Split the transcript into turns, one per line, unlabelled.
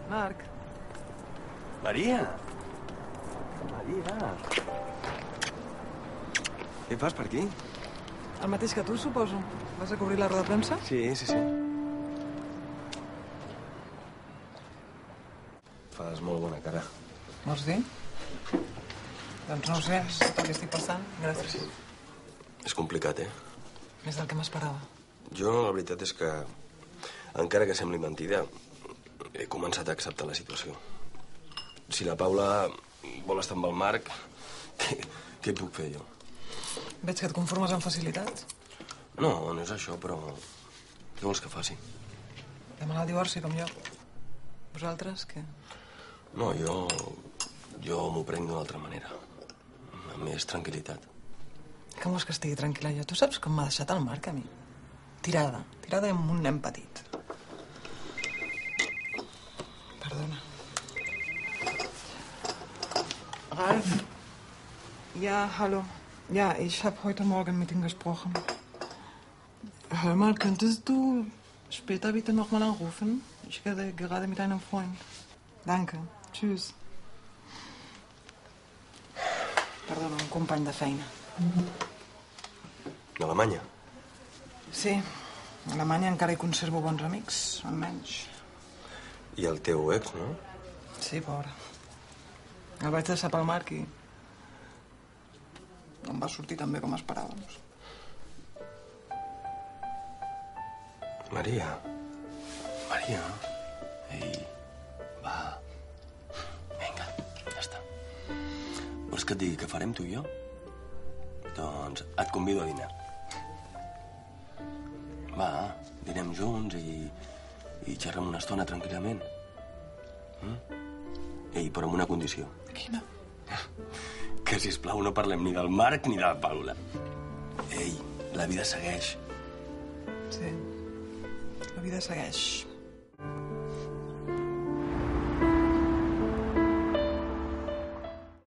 Marc.
Maria! Maria! Què fas per aquí?
El mateix que tu, suposo. Vas a cobrir la roda de premsa?
Sí. Fas molt bona cara.
Vols dir? Doncs no ho sé, és el que estic passant. Gràcies.
És complicat,
Més del que m'esperava.
Jo, la veritat és que, encara que sembli mentida, he començat a acceptar la situació. Si la Paula vol estar amb el Marc, què puc fer jo?
Veig que et conformes amb facilitat.
No és això, però què vols que faci?
Demanar el divorci, com jo. Vosaltres, què?
No, jo m'ho prenc d'una altra manera. Amb més tranquil·litat.
Com vols que estigui tranquil·la jo? Tu saps com m'ha deixat el Marc a mi? Tirada amb un nen petit. Perdona. Ralf. Ja, hallo. Ja, ich habe heute Morgen mit ihm gesprochen. Hör mal, könntest du später bitte noch mal anrufen? Ich rede gerade mit einem Freund. Danke. Tschüss. Perdona, un company de feina.
D'Alemanya?
Sí, a Alemanya encara hi conservo bons amics, almenys.
I el teu ex, no?
Sí, pobre. El vaig deixar pel Marc i no em va sortir tan bé com esperàvem.
Maria. Ei, va. Vinga, ja està. Vols que et digui què farem tu i jo? Doncs et convido a dinar. Va, dinem junts i xerrem una estona tranquil·lament. Ei, però amb una condició.
Quina?
Que, sisplau, no parlem ni del Marc ni de la Paula. Ei, la vida segueix.
Sí, la vida segueix.